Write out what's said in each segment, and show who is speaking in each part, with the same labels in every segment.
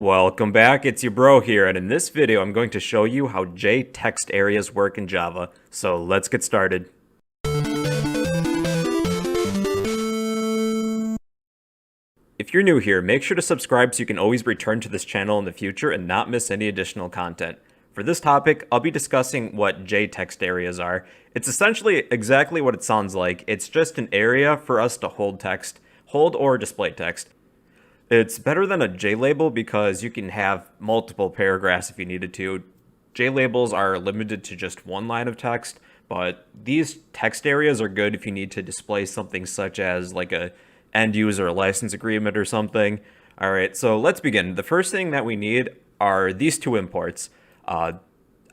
Speaker 1: Welcome back, it's your bro here, and in this video I'm going to show you how JTextAreas work in Java. So let's get started. If you're new here, make sure to subscribe so you can always return to this channel in the future and not miss any additional content. For this topic, I'll be discussing what JTextAreas are. It's essentially exactly what it sounds like. It's just an area for us to hold text, hold or display text. It's better than a JLabel because you can have multiple paragraphs if you needed to. JLabels are limited to just one line of text, but these text areas are good if you need to display something such as like a end user license agreement or something. All right, so let's begin. The first thing that we need are these two imports. I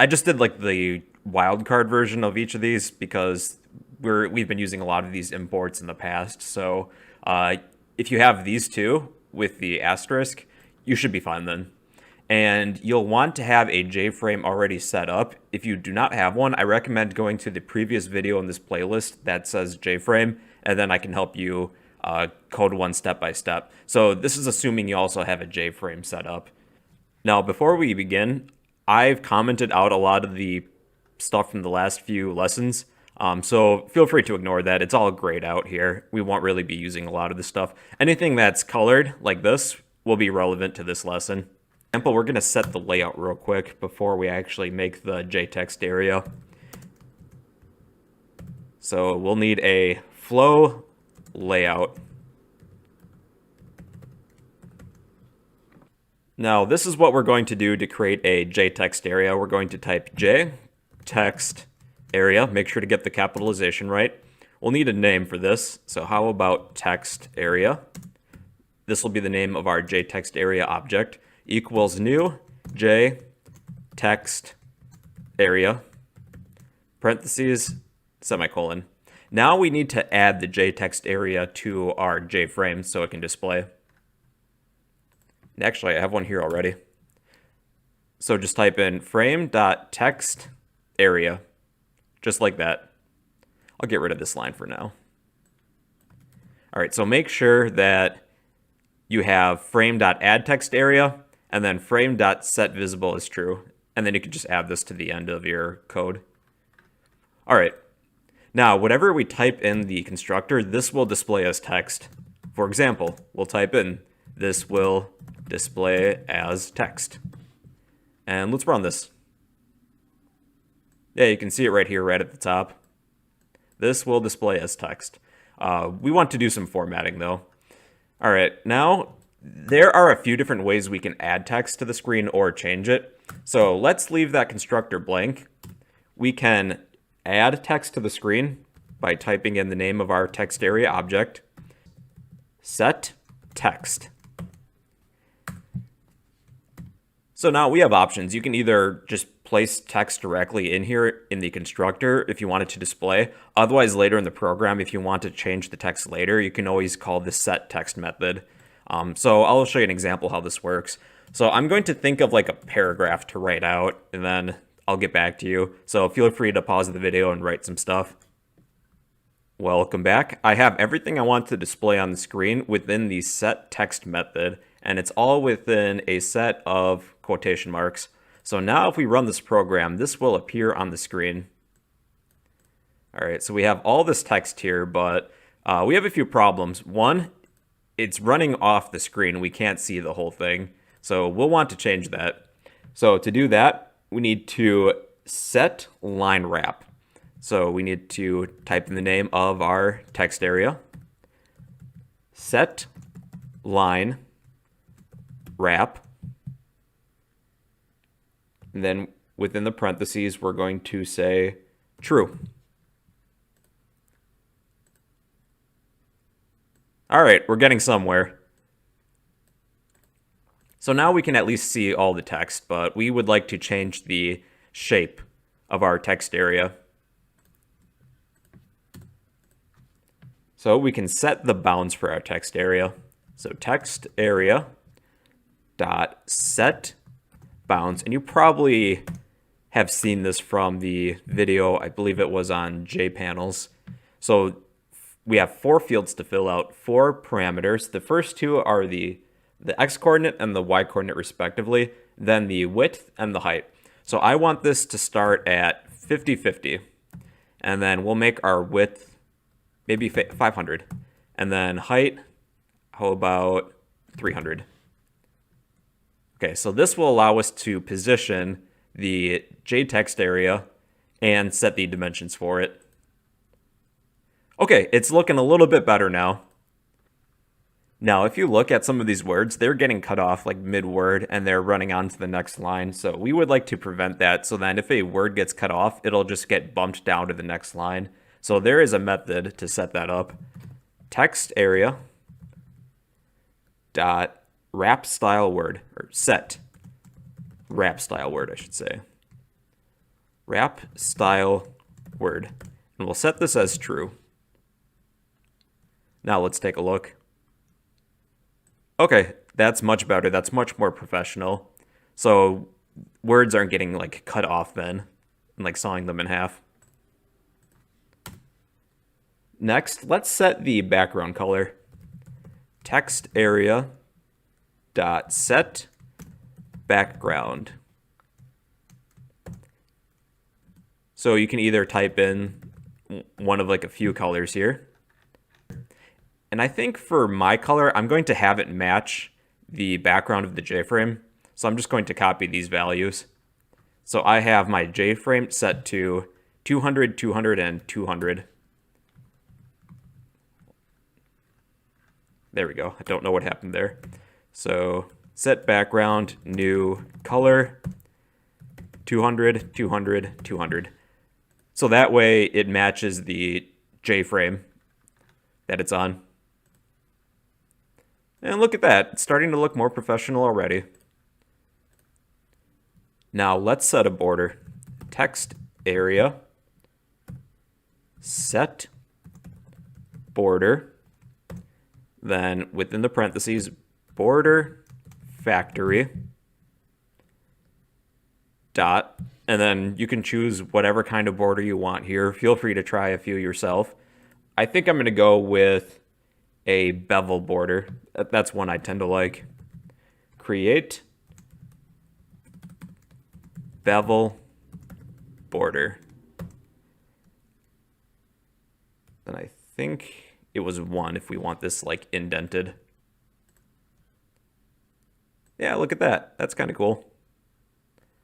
Speaker 1: just did like the wildcard version of each of these because we've been using a lot of these imports in the past. So if you have these two with the asterisk, you should be fine then. And you'll want to have a JFrame already set up. If you do not have one, I recommend going to the previous video in this playlist that says JFrame, and then I can help you code one step by step. So this is assuming you also have a JFrame set up. Now, before we begin, I've commented out a lot of the stuff from the last few lessons. So feel free to ignore that. It's all grayed out here. We won't really be using a lot of this stuff. Anything that's colored like this will be relevant to this lesson. For example, we're going to set the layout real quick before we actually make the JTextArea. So we'll need a flow layout. Now, this is what we're going to do to create a JTextArea. We're going to type JTextArea. Make sure to get the capitalization right. We'll need a name for this. So how about text area? This will be the name of our JTextArea object. Equals new JTextArea, parentheses, semicolon. Now we need to add the JTextArea to our JFrame so it can display. Actually, I have one here already. So just type in frame.textArea, just like that. I'll get rid of this line for now. All right, so make sure that you have frame.addTextArea and then frame.setVisible is true. And then you can just add this to the end of your code. All right, now whatever we type in the constructor, this will display as text. For example, we'll type in, this will display as text. And let's run this. Yeah, you can see it right here, right at the top. This will display as text. We want to do some formatting though. All right, now there are a few different ways we can add text to the screen or change it. So let's leave that constructor blank. We can add text to the screen by typing in the name of our text area object, set text. So now we have options. You can either just place text directly in here in the constructor if you want it to display. Otherwise, later in the program, if you want to change the text later, you can always call the set text method. So I'll show you an example how this works. So I'm going to think of like a paragraph to write out, and then I'll get back to you. So feel free to pause the video and write some stuff. Welcome back. I have everything I want to display on the screen within the set text method, and it's all within a set of quotation marks. So now if we run this program, this will appear on the screen. All right, so we have all this text here, but we have a few problems. One, it's running off the screen. We can't see the whole thing. So we'll want to change that. So to do that, we need to set line wrap. So we need to type in the name of our text area, set line wrap. And then within the parentheses, we're going to say true. All right, we're getting somewhere. So now we can at least see all the text, but we would like to change the shape of our text area. So we can set the bounds for our text area. So text area dot set bounds, and you probably have seen this from the video, I believe it was on JPanels. So we have 4 fields to fill out, 4 parameters. The first 2 are the the x-coordinate and the y-coordinate respectively, then the width and the height. So I want this to start at 50-50, and then we'll make our width maybe 500, and then height, how about 300? Okay, so this will allow us to position the JTextArea and set the dimensions for it. Okay, it's looking a little bit better now. Now, if you look at some of these words, they're getting cut off like mid-word and they're running on to the next line. So we would like to prevent that, so then if a word gets cut off, it'll just get bumped down to the next line. So there is a method to set that up. TextArea dot wrap style word, or set wrap style word, I should say. Wrap style word. And we'll set this as true. Now let's take a look. Okay, that's much better. That's much more professional. So words aren't getting like cut off then, and like sawing them in half. Next, let's set the background color. TextArea dot set background. So you can either type in one of like a few colors here. And I think for my color, I'm going to have it match the background of the J-frame. So I'm just going to copy these values. So I have my J-frame set to 200, 200, and 200. There we go. I don't know what happened there. So set background, new color, 200, 200, 200. So that way it matches the J-frame that it's on. And look at that, it's starting to look more professional already. Now let's set a border. TextArea set border, then within the parentheses, border factory dot, and then you can choose whatever kind of border you want here. Feel free to try a few yourself. I think I'm going to go with a bevel border. That's one I tend to like. Create bevel border. Then I think it was 1 if we want this like indented. Yeah, look at that. That's kind of cool.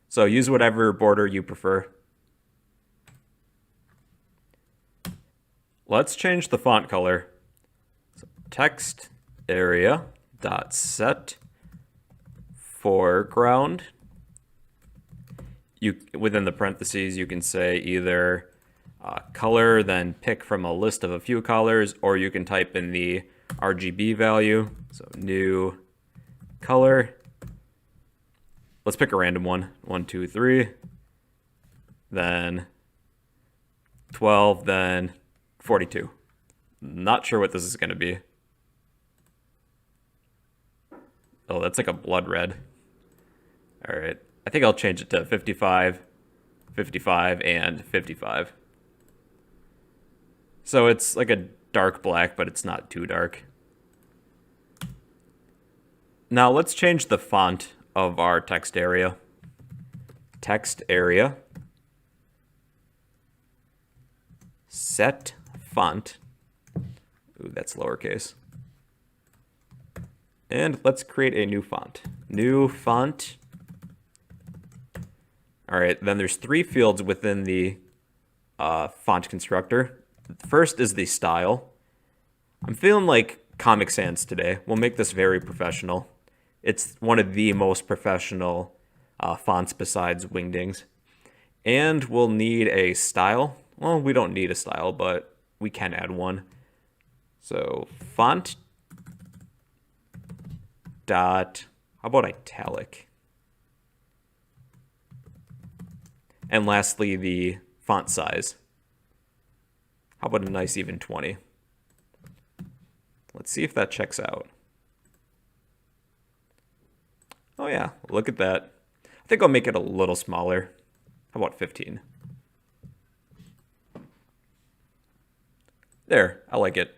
Speaker 1: So use whatever border you prefer. Let's change the font color. So TextArea dot set foreground. Within the parentheses, you can say either color, then pick from a list of a few colors, or you can type in the RGB value. So new color. Let's pick a random one. 1, 2, 3. Then 12, then 42. Not sure what this is going to be. Oh, that's like a blood red. All right. I think I'll change it to 55, 55, and 55. So it's like a dark black, but it's not too dark. Now let's change the font of our TextArea. TextArea set font. Ooh, that's lowercase. And let's create a new font. New font. All right, then there's 3 fields within the font constructor. The first is the style. I'm feeling like Comic Sans today. We'll make this very professional. It's one of the most professional fonts besides Wingdings. And we'll need a style. Well, we don't need a style, but we can add one. So font dot, how about italic? And lastly, the font size. How about a nice even 20? Let's see if that checks out. Oh yeah, look at that. I think I'll make it a little smaller. How about 15? There, I like it.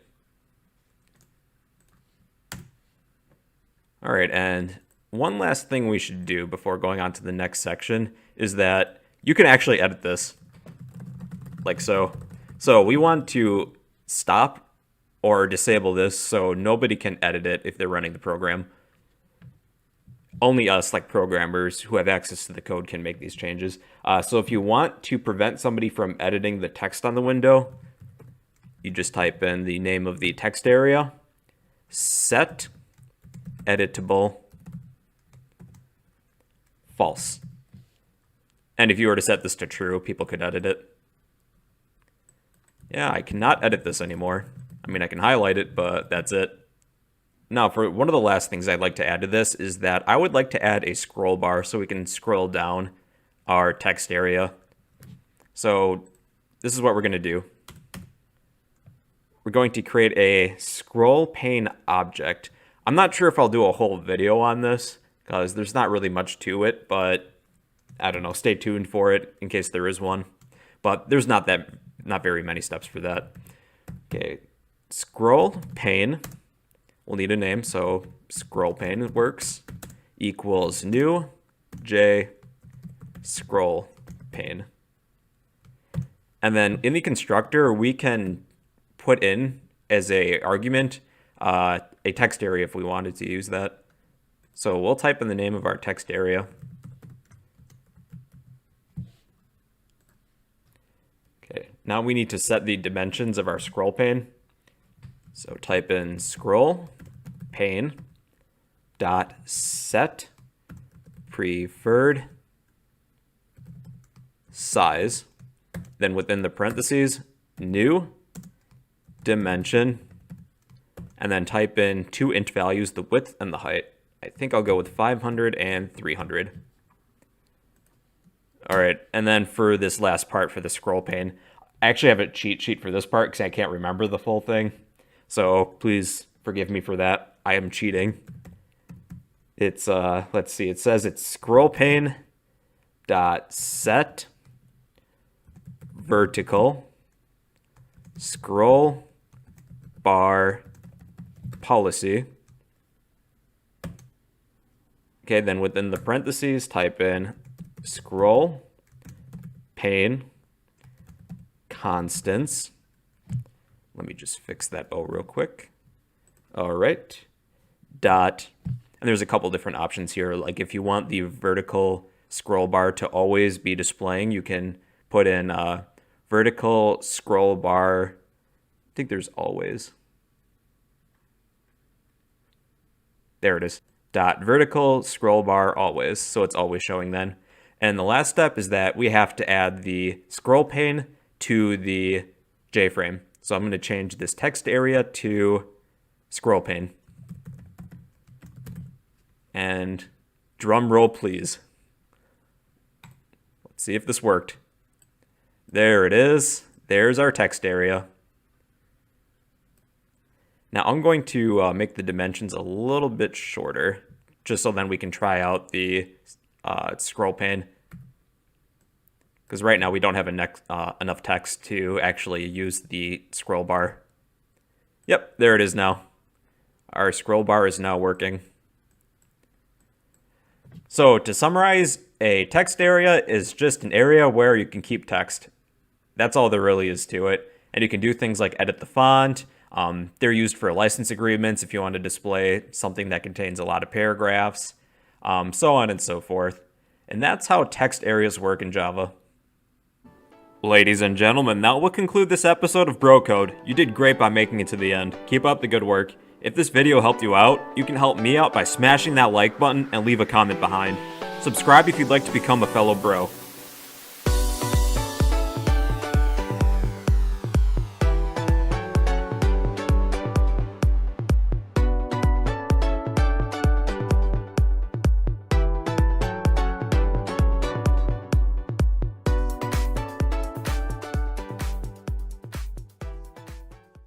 Speaker 1: All right, and one last thing we should do before going on to the next section is that you can actually edit this, like so. So we want to stop or disable this so nobody can edit it if they're running the program. Only us, like programmers who have access to the code, can make these changes. So if you want to prevent somebody from editing the text on the window, you just type in the name of the text area, set editable false. And if you were to set this to true, people could edit it. Yeah, I cannot edit this anymore. I mean, I can highlight it, but that's it. Now, for one of the last things I'd like to add to this is that I would like to add a scroll bar so we can scroll down our text area. So this is what we're going to do. We're going to create a scroll pane object. I'm not sure if I'll do a whole video on this because there's not really much to it, but I don't know, stay tuned for it in case there is one. But there's not very many steps for that. Okay, scroll pane. We'll need a name, so scroll pane works. Equals new J scroll pane. And then in the constructor, we can put in as a argument a text area if we wanted to use that. So we'll type in the name of our text area. Okay, now we need to set the dimensions of our scroll pane. So type in scroll pane dot set preferred size. Then within the parentheses, new dimension, and then type in two int values, the width and the height. I think I'll go with 500 and 300. All right, and then for this last part for the scroll pane, I actually have a cheat sheet for this part because I can't remember the full thing. So please forgive me for that. I am cheating. It's, let's see, it says it's scroll pane dot set vertical scroll bar policy. Okay, then within the parentheses, type in scroll pane constants. Let me just fix that O real quick. All right. Dot, and there's a couple different options here. Like if you want the vertical scroll bar to always be displaying, you can put in vertical scroll bar. I think there's always. There it is. Dot vertical scroll bar always. So it's always showing then. And the last step is that we have to add the scroll pane to the JFrame. So I'm going to change this text area to scroll pane. And drum roll, please. Let's see if this worked. There it is. There's our text area. Now I'm going to make the dimensions a little bit shorter, just so then we can try out the scroll pane. Because right now we don't have enough text to actually use the scroll bar. Yep, there it is now. Our scroll bar is now working. So to summarize, a text area is just an area where you can keep text. That's all there really is to it. And you can do things like edit the font. They're used for license agreements if you want to display something that contains a lot of paragraphs, so on and so forth. And that's how text areas work in Java. Ladies and gentlemen, that will conclude this episode of Bro Code. You did great by making it to the end. Keep up the good work. If this video helped you out, you can help me out by smashing that like button and leave a comment behind. Subscribe if you'd like to become a fellow bro.